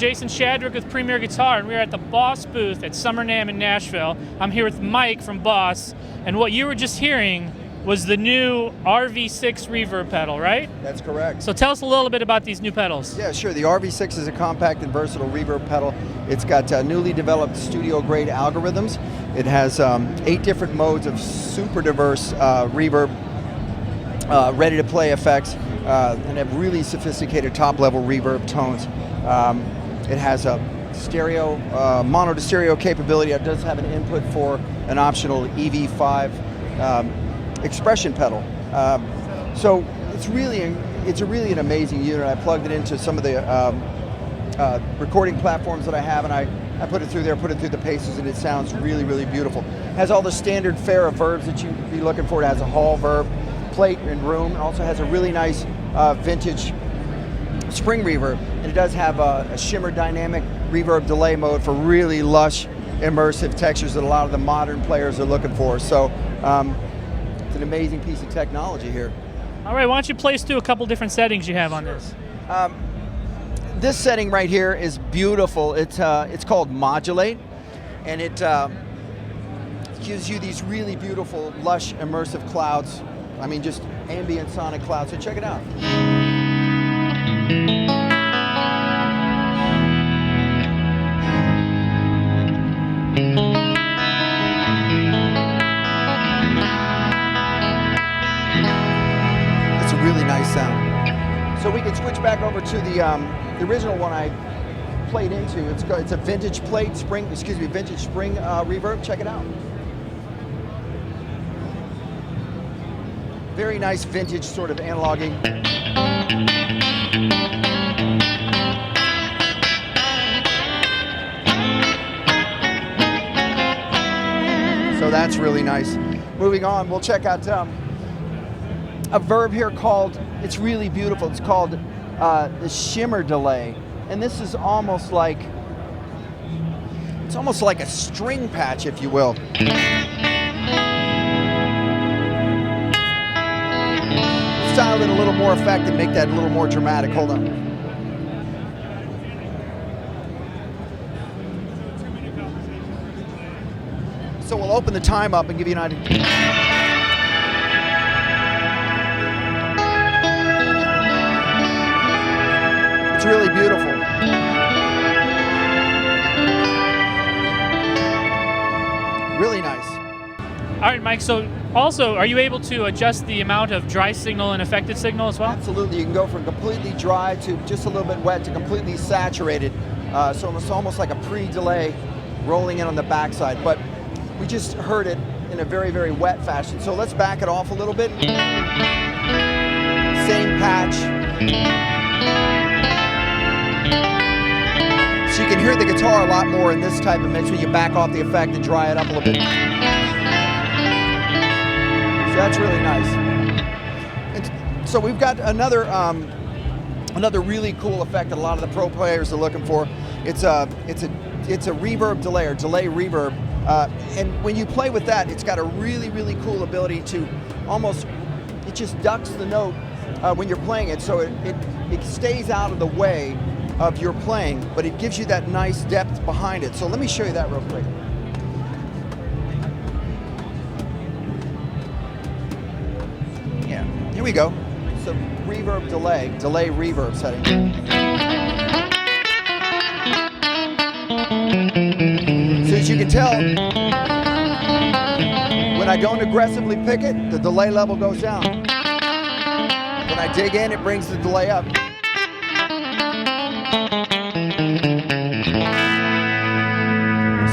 Jason Shadrick with Premier Guitar, and we're at the Boss booth at SNAMM in Nashville. I'm here with Mike from Boss, and what you were just hearing was the new RV-6 Reverb Pedal, right? That's correct. So tell us a little bit about these new pedals. Yeah, sure. The RV-6 is a compact and versatile reverb pedal. It's got newly developed studio-grade algorithms. It has 8 different modes of super diverse reverb, ready-to-play effects, and have really sophisticated top-level reverb tones. It has a stereo, mono to stereo capability. It does have an input for an optional RV-5 expression pedal. So it's really an amazing unit. I plugged it into some of the recording platforms that I have, and I put it through there, put it through the paces, and it sounds really, really beautiful. It has all the standard fare of verbs that you'd be looking for. It has a hall verb, plate, and room. It also has a really nice vintage spring reverb, and it does have a shimmer dynamic reverb delay mode for really lush, immersive textures that a lot of the modern players are looking for. So it's an amazing piece of technology here. All right, why don't you play us through a couple different settings you have on this? This setting right here is beautiful. It's called Modulate, and it gives you these really beautiful, lush, immersive clouds. I mean, just ambient sonic clouds. So check it out. It's a really nice sound. So we can switch back over to the original one I played into. It's a vintage plate spring, vintage spring reverb. Check it out. Very nice vintage sort of analogging. So that's really nice. Moving on, we'll check out a verb here called, it's really beautiful, it's called the Shimmer Delay. And this is almost like a string patch, if you will. Style it a little more effect and make that a little more dramatic. Hold on. So we'll open the time up and give you an idea. It's really beautiful. Really nice. All right, Mike, so also, are you able to adjust the amount of dry signal and affected signal as well? Absolutely. You can go from completely dry to just a little bit wet to completely saturated. So it's almost like a pre-delay rolling in on the backside. But we just heard it in a very, very wet fashion. So let's back it off a little bit. Same patch. So you can hear the guitar a lot more in this type of mix when you back off the effect and dry it up a little bit. That's really nice. And so we've got another really cool effect that a lot of the pro players are looking for. It's a reverb delay or delay reverb, and when you play with that, it's got a really, really cool ability to it just ducks the note when you're playing it, so it stays out of the way of your playing, but it gives you that nice depth behind it. So let me show you that real quick. Here we go. So reverb delay reverb setting. So as you can tell, when I don't aggressively pick it, the delay level goes down. When I dig in, it brings the delay up.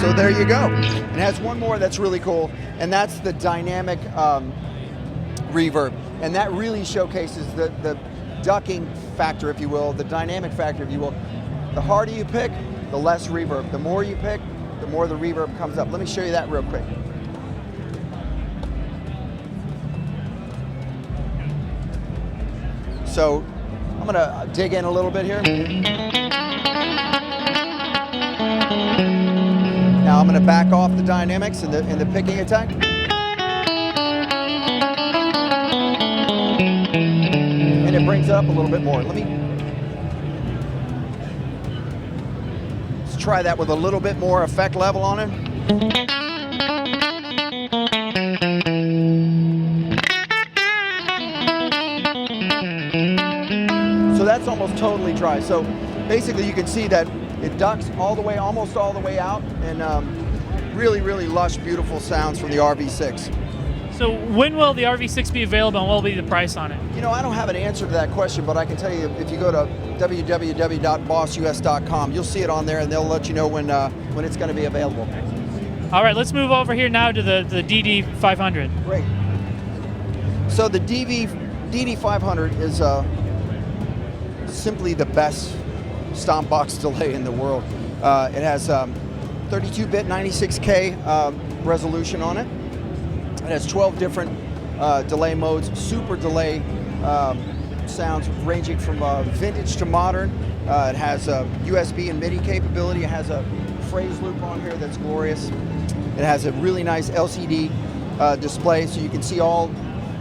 So there you go. It has one more that's really cool, and that's the dynamic reverb. And that really showcases the ducking factor, if you will, the dynamic factor, if you will. The harder you pick, the less reverb. The more you pick, the more the reverb comes up. Let me show you that real quick. So I'm gonna dig in a little bit here. Now I'm gonna back off the dynamics in the picking attack. And it brings it up a little bit more. Let me try that with a little bit more effect level on it. So that's almost totally dry. So basically you can see that it ducks all the way, almost all the way out, and really, really lush, beautiful sounds from the RV-6. So when will the RV-6 be available, and what will be the price on it? You know, I don't have an answer to that question, but I can tell you if you go to www.bossus.com, you'll see it on there, and they'll let you know when it's going to be available. All right, let's move over here now to the DD-500. Great. So the DD-500 is simply the best stomp box delay in the world. It has 32-bit 96K resolution on it. It has 12 different delay modes, super delay sounds ranging from vintage to modern. It has USB and MIDI capability. It has a phrase loop on here that's glorious. It has a really nice LCD display, so you can see all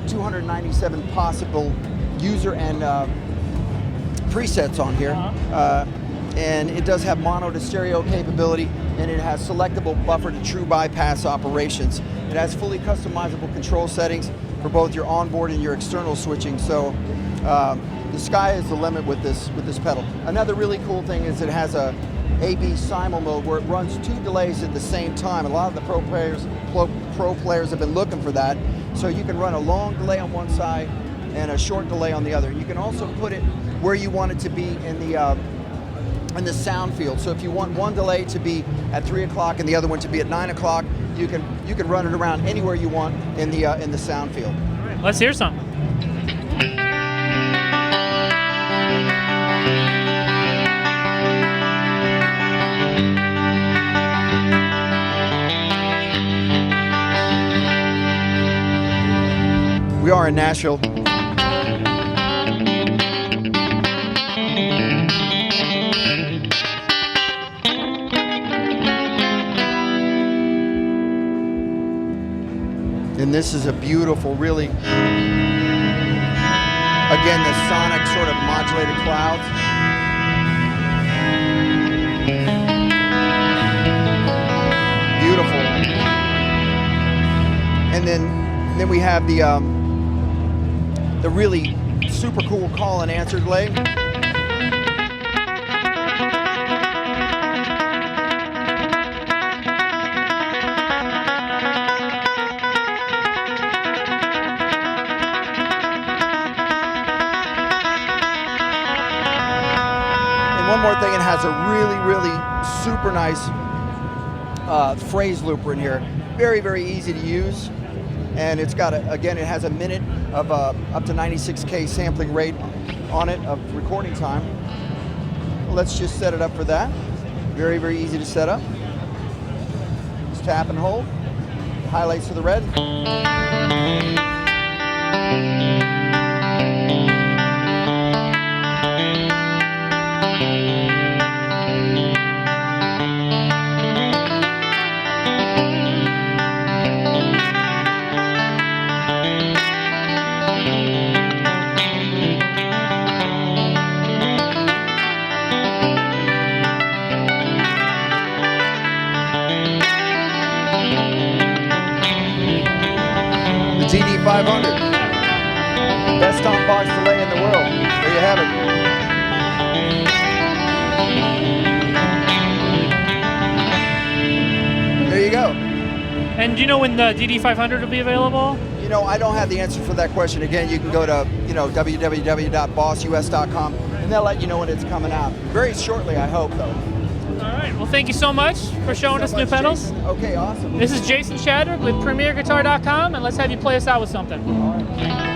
297 possible user and presets on here. And it does have mono to stereo capability, and it has selectable buffer to true bypass operations. It has fully customizable control settings for both your onboard and your external switching. So the sky is the limit with this pedal. Another really cool thing is it has a AB simul mode where it runs 2 delays at the same time. A lot of the pro players have been looking for that. So you can run a long delay on one side and a short delay on the other. You can also put it where you want it to be in the sound field. So if you want one delay to be at 3 o'clock and the other one to be at 9 o'clock, you can run it around anywhere you want in the sound field. All right, let's hear some. We are in Nashville. And this is a beautiful, really, again, the sonic sort of modulated clouds. Beautiful. And then we have the really super cool call and answer delay. One more thing, it has a really, really super nice phrase looper in here. Very, very easy to use. And it's got, again, it has a minute of up to 96K sampling rate on it of recording time. Let's just set it up for that. Very, very easy to set up. Just tap and hold. Highlights to the red. DD-500, best stomp box delay in the world. There you have it. There you go. And do you know when the DD-500 will be available? You know, I don't have the answer for that question. Again, you can go to www.bossus.com, and they'll let you know when it's coming out. Very shortly, I hope, though. All right. Well, thank you so much for showing us new pedals. Jason. Okay, awesome. This is Jason Chadwick with PremierGuitar.com, and let's have you play us out with something. All right.